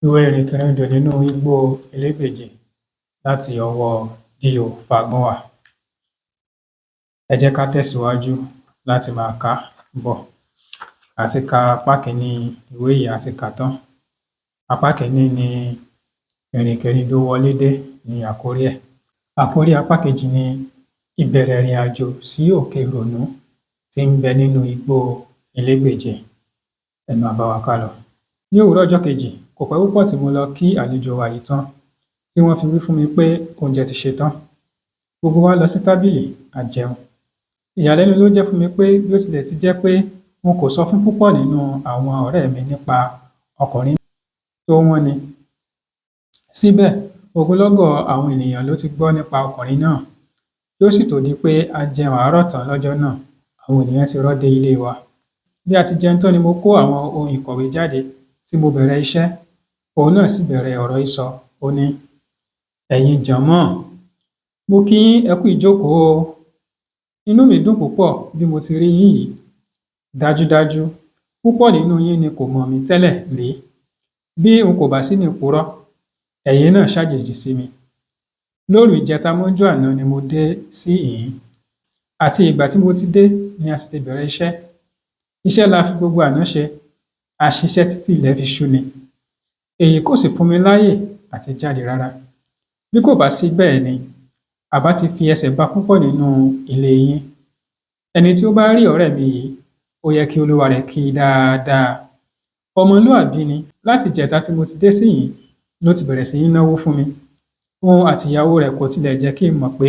Ìwé ìrìnkèrindò nínú igbó elégbèje láti ọwọ́ D.O. Fágúnwà. Ẹ jẹ́ ká tẹ̀síwájú láti máa kà á bọ̀. A ti ka apá kìíní ìwé yìí, a ti kà á tán. Apá kìíní ni ìrìnkèrindò wọlé dé ní àkórí ẹ̀. Àkórí apá kejì ni ìbẹ̀rẹ̀ ìrìn àjò sí òkè ìrònú tí ń bẹ nínú igbó elégbèje. Ẹ máa bá wa ká lọ. Ní òwúrọ̀ ọjọ́ kejì, kò pẹ́ púpọ̀ tí mo lọ kí àlejò wa yìí tán tí wọ́n fi wí fún mi pé oúnjẹ ti ṣetán. Gbogbo wa lọ sí tábìlì a jẹun. Ìyàlẹ́nu ló jẹ́ fún mi pé bí ó tilẹ̀ ti jẹ́ pé wọn kò sọ fún púpọ̀ nínú àwọn ọ̀rẹ́ mi nípa ọkùnrin tó wọ́n ni, síbẹ̀ ogunlọ́gọ̀ àwọn ènìyàn ló ti gbọ́ nípa ọkùnrin náà. Kí ó sì tó di pé a jẹun àárọ̀ tán lọ́jọ́ náà, àwọn ènìyàn ti rọ́ dé ilé wa. Bí a ti jẹun tán ni mo kó àwọn ohun ìkọ̀wé jáde tí mo bẹ̀rẹ̀ iṣẹ́. Òun náà sì bẹ̀rẹ̀ ọ̀rọ̀ ìsọ. Ó ní, ẹ̀yin jọ̀mọ́, mo kí yín ẹ kú ìjókòó o. Inú mi dùn púpọ̀ bí mo ti rí yín yìí. Dájúdájú púpọ̀ nínú yín ni kò mọ̀ mí tẹ́lẹ̀ rí. Bí n kò bá sì ní purọ́, ẹ̀yin náà ṣàjèjì sí mi. Lóru ìjẹta mọ́jú àná ni mo dé sí ìhín, àti ìgbà tí mo ti dé ni a sì ti bẹ̀rẹ̀ iṣẹ́. Iṣẹ́ la fi gbogbo àná ṣe, a ṣiṣẹ́ títí ilẹ̀ fi ṣú ni. Èyí kò sì fún mi láyè àti jáde rárá. Bí kò bá sí bẹ́ẹ̀ ni, àbá ti fi ẹsẹ̀ ba púpọ̀ nínú ilé yín. Ẹni tí ó bá rí ọ̀rẹ́ mi yìí, ó yẹ kí olúwa rẹ̀ kí i dáadáa. Ọmọlúàbí ni. Láti ìjẹta tí mo ti dé sí ìhín ló ti bẹ̀rẹ̀ sí ní náwó fún mi. Òun àti ìyàwó rẹ̀ kò tilẹ̀ jẹ́ kí n mọ̀ pé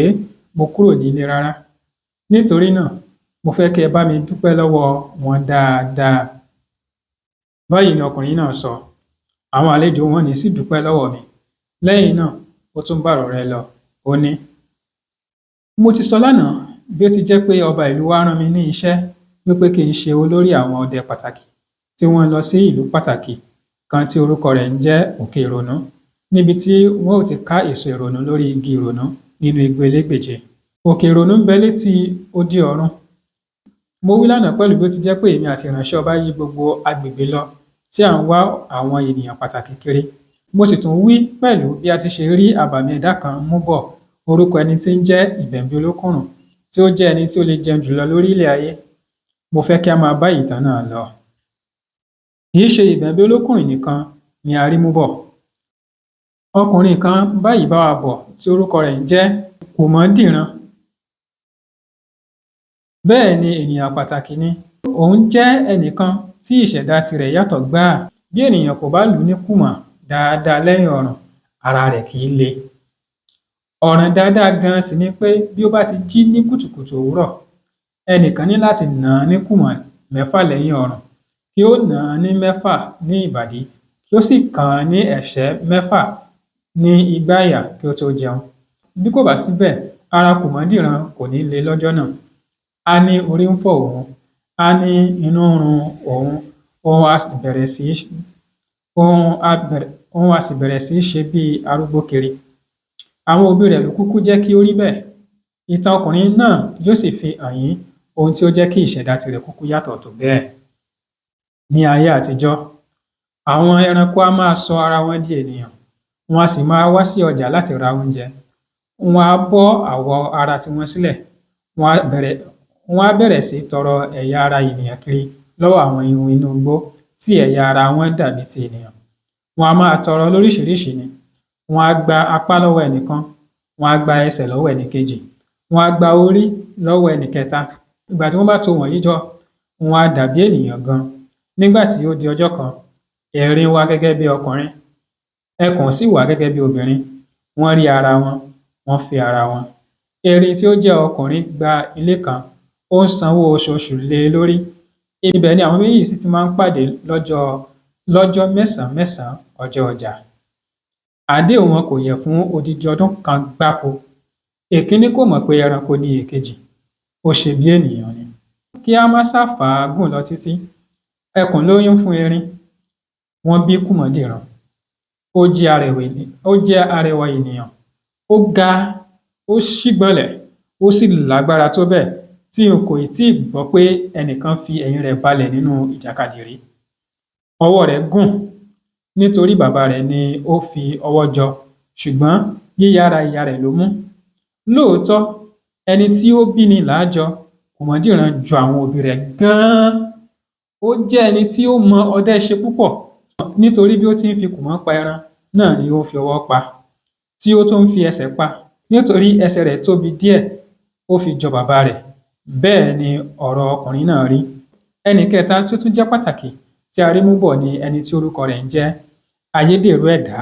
mo kúrò nílé rárá. Nítorí náà, mo fẹ́ kí ẹ bá mi dúpẹ́ lọ́wọ́ wọn dáadáa. Báyìí ni ọkùnrin náà sọ. Àwọn àlejò wọn ní sì dúpẹ́ lọ́wọ́ mi. Lẹ́yìn náà, ó tún bá ọ̀rọ̀ rẹ̀ lọ. Ó ní, mo ti sọ lánàá bí ó ti jẹ́ pé ọba ìlú wa rán mi ní iṣẹ́ wípé kí n ṣe olórí àwọn ọdẹ pàtàkì tí wọ́n lọ sí ìlú pàtàkì kan tí orúkọ rẹ̀ ń jẹ́ òkè ìrònú, níbi tí wọ́n ò ti ká èso ìrònú lórí igi ìrònú nínú igbó elégbèje. Òkè ìrònú ń bẹ létí odi ọ̀run. Mo wí lánàá pẹ̀lú bí ó ti jẹ́ pé èmi àti ìránṣẹ́ ọba yí gbogbo agbègbè lọ tí à ń wá àwọn ènìyàn pàtàkì kiri. Mo sì tún wí pẹ̀lú bí a ti ṣe rí àbàmì ẹ̀dá kan mú bọ̀, orúkọ ẹni tí ń jẹ́ ìbẹ̀m̀bẹ̀ olókùnrùn, tí ó jẹ́ ẹni tí ó lè jẹun jùlọ lórí ilẹ̀ ayé. Mo fẹ́ kí a máa bá ìtàn náà lọ. Kì í ṣe ìbẹ̀m̀bẹ̀ olókùnrùn nìkan ni a rí mú bọ̀. Ọkùnrin kan báyìí bá wa bọ̀ tí orúkọ rẹ̀ ń jẹ́ Kùmọ́dìran. Bẹ́ẹ̀ ni ènìyàn pàtàkì ni. Òun jẹ́ ẹnìkan tí ìṣẹ̀dá tirẹ̀ yàtọ̀ gbáà. Bí ènìyàn kò bá lù ú ní kùmọ̀ dáadáa lẹ́yìn ọrùn, ara rẹ̀ kì í le. Ọ̀ràn dáadáa gan sì ni pé bí ó bá ti jí ní kùtùkùtù òwúrọ̀, ẹnìkan ní láti nà án ní kùmọ̀ 6 lẹ́yìn ọrùn, kí ó nà án ní 6 ní ìbàdí, kí ó sì kàn án ní ẹ̀ṣẹ́ 6 ní igbáàyà kí ó tó jẹun. Bí kò bá síbẹ̀, ara Kùmọ́dìran kò ní le lọ́jọ́ náà. Á ní orí ń fọ́ òun, á ní inú ń run òun, òun á sì bẹ̀rẹ̀ sí í ṣe bí arúgbó kiri. Àwọn òbí rẹ̀ ló kúkú jẹ́ kí ó rí bẹ́ẹ̀. Ìtàn ọkùnrin náà yóò sì fi hàn yín ohun tí ó jẹ́ kí ìṣẹ̀dá tirẹ̀ kúkú yàtọ̀ tó bẹ́ẹ̀. Ní ayé àtijọ́, àwọn ẹranko á máa sọ ara wọn di ènìyàn, wọn a sì máa wá sí ọjà láti ra oúnjẹ. Wọn á bọ́ àwọ̀ ara tiwọn sílẹ̀, wọn á bẹ̀rẹ̀ sí í tọrọ ẹ̀yà ara ènìyàn kiri lọ́wọ́ àwọn ihun inú igbó tí ẹ̀yà ara wọn dàbí ti ènìyàn. Wọn a máa tọrọ lóríṣìíríṣìí ni. Wọn á gba apá lọ́wọ́ ẹnìkan, wọn á gba ẹsẹ̀ lọ́wọ́ ẹnìkejì, wọn á gba orí lọ́wọ́ ẹnìkẹta. Ìgbà tí wọ́n bá tò wọ̀nyí jọ, wọn á dàbí ènìyàn gan. Nígbà tí ó di ọjọ́ kan, erin wá gẹ́gẹ́ bí ọkùnrin, ẹkùn sì wá gẹ́gẹ́ bí obìnrin. Wọ́n rí ara wọn, wọ́n fẹ́ ara wọn. Erin tí ó jẹ́ ọkùnrin gba ilé kan, ó ń sanwó oṣooṣù lé e lórí. Ibẹ̀ ni àwọn méjèèjì sì ti máa ń pàdé lọ́jọ́ 9 ọjọ́ ọjà. Àdéhùn wọn kò yẹ̀ fún odidi ọdún kan gbáko. Èkíní kò mọ̀ pé ẹranko ni èkejì, ó ṣe bí ènìyàn ni. Kí á má ṣàfàágùn lọ títí, ẹkùn lóyún fún erin, wọ́n bí Kùmọ́dìran. Ó jẹ́ arẹwà ènìyàn, ó ga, ó ṣígbọnlẹ̀, ó sì lágbára tó bẹ́ẹ̀ tí n kò tíì gbọ́ pé ẹnìkan fi ẹ̀yìn rẹ̀ balẹ̀ nínú ìjàkadì rí. Ọwọ́ rẹ̀ gùn, nítorí bàbá rẹ̀ ni ó fi ọwọ́ jọ, ṣùgbọ́n yíyára ìyá rẹ̀ ló mú. Lóòótọ́, ẹni tí ó bí ni là á jọ, Kòmọ́dínran jọ àwọn òbí rẹ̀ gan-an. Ó jẹ́ ẹni tí ó mọ ọdẹ ṣe púpọ̀, nítorí bí ó ti ń fi kùmọ̀ pa ẹran náà ni ó ń fi ọwọ́ pa, tí ó tún ń fi ẹsẹ̀ pa. Nítorí ẹsẹ̀ rẹ̀ tóbi díẹ̀, ó fi jọ bàbá rẹ̀. Bẹ́ẹ̀ ni ọ̀rọ̀ ọkùnrin náà rí. Ẹnì kẹta tí ó tún jẹ́ pàtàkì tí a rí mú bọ̀ ni ẹni tí orúkọ rẹ̀ ń jẹ́ Ayédèrú Ẹ̀dá,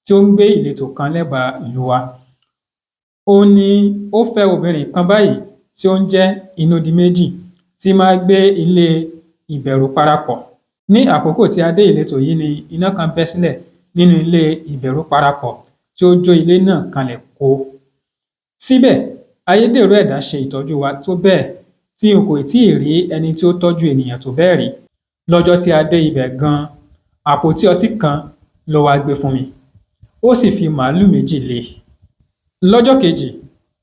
tí ó ń gbé ìletò kan lẹ́bàá ìlú wa. Òun ni ó fẹ́ obìnrin kan báyìí tí ó ń jẹ́ Inúdìméjì, tí máa gbé ilé ìbẹ̀rù parapọ̀. Ní àkókò tí a dé ìletò yìí ni iná kan bẹ́ sílẹ̀ nínú ilé ìbẹ̀rù parapọ̀ tí ó jó ilé náà kanlẹ̀ kó. Síbẹ̀, Ayédèrú Ẹ̀dá ṣe ìtọ́jú wa tó bẹ́ẹ̀ tí n kò tíì rí ẹni tí ó tọ́jú ènìyàn tó bẹ́ẹ̀ rí. Lọ́jọ́ tí a dé ibẹ̀ gan-an, àpótí ọtí kan ló wá gbé fún mi, ó sì fi màálù 2 lé e. Lọ́jọ́ kejì,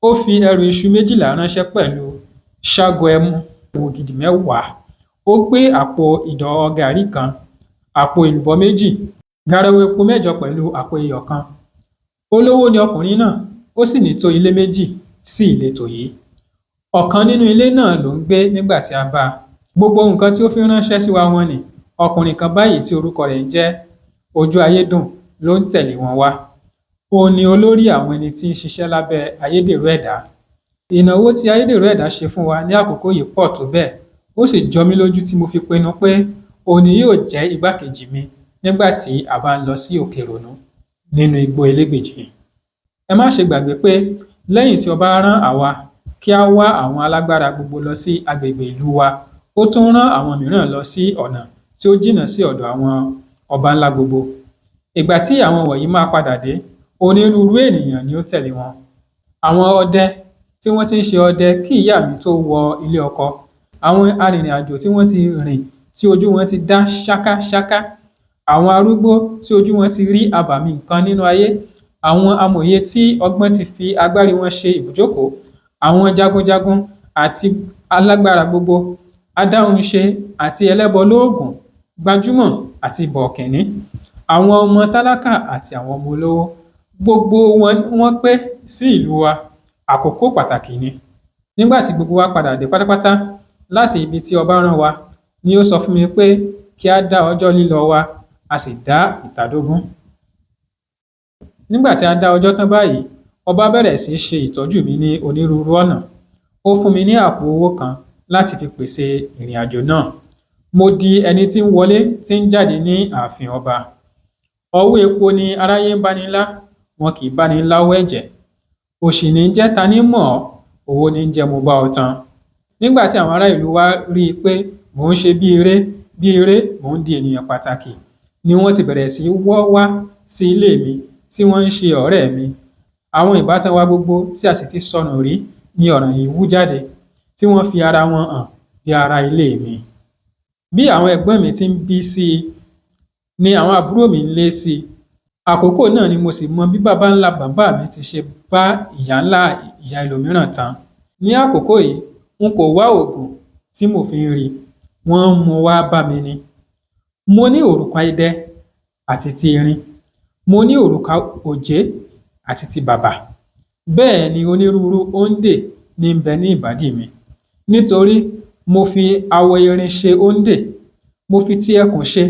ó fi ẹrù iṣu 12 ránṣẹ́ pẹ̀lú ṣágo ẹmu ògidì 10. Ó gbé àpò ìdọ̀ gàárì kan, àpò èlùbọ́ 2, garawa epo 8 pẹ̀lú àpò iyọ̀ kan. Olówó ni ọkùnrin náà, ó sì ní tó ilé 2 sí ìletò yìí. Ọ̀kan nínú ilé náà ló ń gbé nígbà tí a bá a. Gbogbo nǹkan tí ó fi ránṣẹ́ sí wa wọ́n ní. Ọkùnrin kan báyìí tí orúkọ rẹ̀ ń jẹ́ Ojúayédùn ló ń tẹ̀lé wọn wá. Òun ni olórí àwọn ẹni tí ń ṣiṣẹ́ lábẹ́ Ayédèrú Ẹ̀dá. Ìnáwó tí Ayédèrú Ẹ̀dá ṣe fún wa ní àkókò yìí pọ̀ tó bẹ́ẹ̀, ó sì jọ mí lójú tí mo fi pinnu pé òun ni yóò jẹ́ igbákejì mi nígbà tí a bá ń lọ sí òkè Ìrònú nínú igbó Elégbèje. Ẹ má ṣe gbàgbé pé lẹ́yìn tí ọba rán àwa kí a wá àwọn alágbára gbogbo lọ sí agbègbè ìlú wa, ó tún rán àwọn mìíràn lọ sí ọ̀nà tí ó jìnnà sí ọ̀dọ̀ àwọn ọba ńlá gbogbo. Ìgbà tí àwọn wọ̀nyí máa padà dé, onírúurú ènìyàn ni ó tẹ̀lé wọn. Àwọn ọdẹ tí wọ́n ti ń ṣe ọdẹ kí ìyá mi tó wọ ilé ọkọ, àwọn arìnrìn-àjò tí wọ́n ti rìn tí ojú wọn ti dá ṣákáṣáká, àwọn arúgbó tí ojú wọn ti rí àbàmì nǹkan nínú ayé, àwọn amòye tí ọgbọ́n ti fi agbárí wọn ṣe ibùjókòó, àwọn jagunjagun àti alágbára gbogbo, adáhunṣe àti ẹlẹ́bọ lóògùn, gbajúmọ̀ àti bọ̀ọ̀kìnní, àwọn ọmọ tálákà àti àwọn ọmọ olówó, gbogbo wọn pé sí ìlú wa. Àkókò pàtàkì ni. Nígbà tí gbogbo wa padà dé pátápátá láti ibi tí ọba rán wa, ni ó sọ fún mi pé kí a dá ọjọ́ lílọ wa, a sì dá ìtàdógún. Nígbà tí a dá ọjọ́ tán báyìí, ọba bẹ̀rẹ̀ sí ṣe ìtọ́jú mi ní onírúurú ọ̀nà. Ó fún mi ní àpò owó kan láti fi pèsè ìrìn àjò náà. Mo di ẹni tí ń wọlé tí ń jáde ní ààfin ọba. Ọwọ́ epo ni aráyé ń báni lá, wọn kì í báni láwọ́ ẹ̀jẹ̀. Òṣì ní jẹ́ ta ní mọ̀ ọ́, owó ní jẹ́ mo bá ọ tan. Nígbà tí àwọn ará ìlú wa rí i pé mò ń ṣe bí eré mò ń di ènìyàn pàtàkì, ni wọ́n ti bẹ̀rẹ̀ sí wọ́ wá sí ilé mi tí wọ́n ń ṣe ọ̀rẹ́ mi. Àwọn ìbátan wa gbogbo tí a sì ti sọnù rí ni ọ̀ràn yìí wú jáde, tí wọ́n fi ara wọn hàn bí ará ilé mi. Bí àwọn ẹ̀gbọ́n mi ti ń bí sí i ni àwọn àbúrò mi ń lé sí i. Àkókò náà ni mo sì mọ bí baba ńlá bàbá mi ti ṣe bá ìyá ńlá ìyá ẹlòmíràn tán. Ní àkókò yìí, n kò wá oògùn tí mo fi ń rí, wọ́n mú wá bá mi ni. Mo ní òrùka idẹ àti ti irin, mo ní òrùka òjé àti ti bàbà. Bẹ́ẹ̀ ni onírúurú òǹdè ní ń bẹ ní ìbàdí mi. Nítorí mo fi awọ erin ṣe òǹdè, mo fi ti ẹkùn ṣe,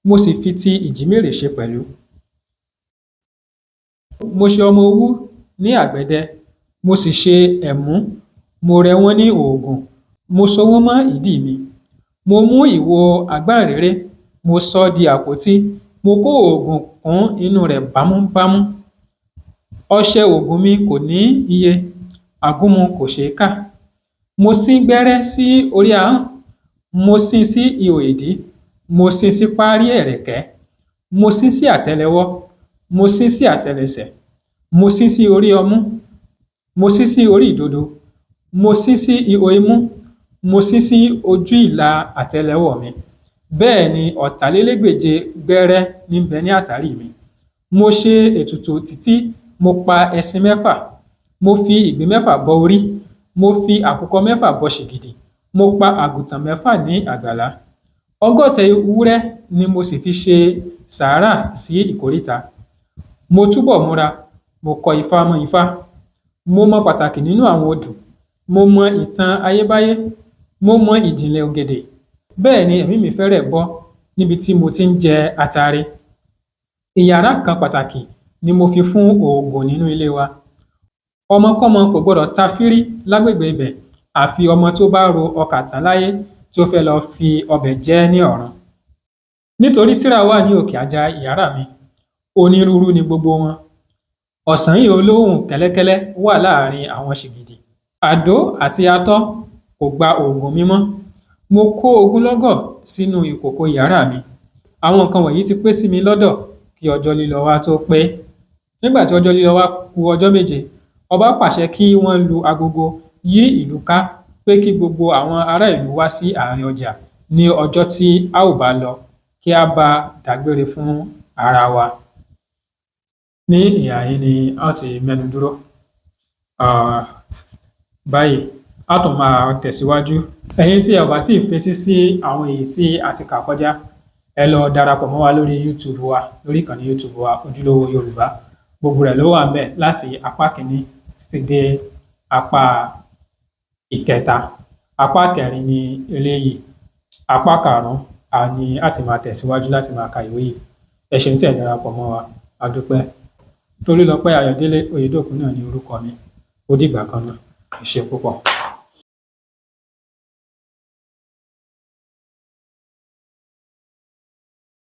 mo sì fi ti ìjímèrè ṣe pẹ̀lú. Mo ṣe ọmọ owú ní àgbẹ̀dẹ, mo sì ṣe ẹ̀mú, mo rẹ wọ́n ní òògùn, mo so wọ́n mọ́ ìdí mi. Mo mú ìwo àgbáǹréré, mo sọ ọ́ di àpótí, mo kó òògùn kún inú rẹ̀ bámúbámú. Ọṣẹ òògùn mi kò ní iye, àgúnmu kò ṣeé kà. Mo sín gbẹ́rẹ́ sí orí ahọ́n, mo sín sí ihò ìdí, mo sín sí párí ẹ̀rẹ̀kẹ́, mo sín sí àtẹ́lẹwọ́, mo sín sí àtẹ́lẹsẹ̀, mo sín sí orí ọmú, mo sín sí orí ìdodo, mo sín sí ihò imú, mo sín sí ojú ìlà àtẹ́lẹwọ́ mi. Bẹ́ẹ̀ ni 400 gbẹ́rẹ́ ní bẹ ní àtàrí mi. Mo ṣe ètùtù títí mo pa ẹṣin 6, mo fi ìgbín 6 bọ orí, mo fi àkùkọ 6 bọ ṣìgìdì, mo pa àgùntàn 6 ní àgbàlá. 100 ewúrẹ́ ni mo sì fi ṣe sàárà sí ìkóríta. Mo túbọ̀ múra, mo kọ ifá mọ́ ifá. Mo mọ pàtàkì nínú àwọn odù. Mo mọ ìtàn ayébáyé. Mo mọ ìjìnlẹ̀ ògèdè. Bẹ́ẹ̀ ni ẹ̀mí mi fẹ́rẹ̀ bọ́ níbi tí mo ti ń jẹ atare. Ìyàrá kan pàtàkì ni mo fi fún òògùn nínú ilé wa. Ọmọkọ́mọ kò gbọdọ̀ ta fírí lágbègbè ibẹ̀ àfi ọmọ tó bá ro ọkà tán láyé tí ó fẹ́ lọ fi ọbẹ̀ jẹ ní ọ̀run. Nítorí tírà wà ní òkè àjà ìyàrá mi, onírúurú ni gbogbo wọn. Ọ̀sán yìí olóhùn kẹ́lẹ́kẹ́lẹ́ wà láàrin àwọn ṣìgìdì. Àdó àti atọ́ kò gba òògùn mi mọ́. Mo kó ogúnlọ́gọ̀ sínú ìkòkò ìyàrá mi. Àwọn nǹkan wọ̀nyí ti pé sí mi lọ́dọ̀ kí ọjọ́ lílọ wa tó pé. Nígbà tí ọjọ́ lílọ wa kù ọjọ́ 7, ọba pàṣẹ kí wọ́n lu agogo yí ìlú ká pé kí gbogbo àwọn ará ìlú wá sí àárín ọjà ní ọjọ́ tí a ó bá lọ kí a bá dágbére fún ara wa. Ní ìhà yìí ni a ó ti mẹ́nu dúró. Báyìí a tún máa tẹ̀síwájú. Ẹ̀yin tí ẹ ò bá tíì fetí sí àwọn èyí tí a ti kà kọjá, ẹ lọ darapọ̀ mọ́ wa lórí YouTube wa, lórí ìkànnì YouTube wa Ojúlówó Yorùbá. Gbogbo rẹ̀ ló wà ńbẹ̀ láti apá kìíní títí dé apá ìkẹta. Apá kẹrin ni eléyìí. Apá karùn-ún ni a ti máa tẹ̀síwájú láti máa ka ìwé yìí. Ẹ ṣeun tí ẹ darapọ̀ mọ́ wa, a dúpẹ́. Tolúlọpẹ́ Ayọ̀délé Oyèdòkun náà ni orúkọ mi. Ó dìgbà kan náà. Ẹ ṣé púpọ̀.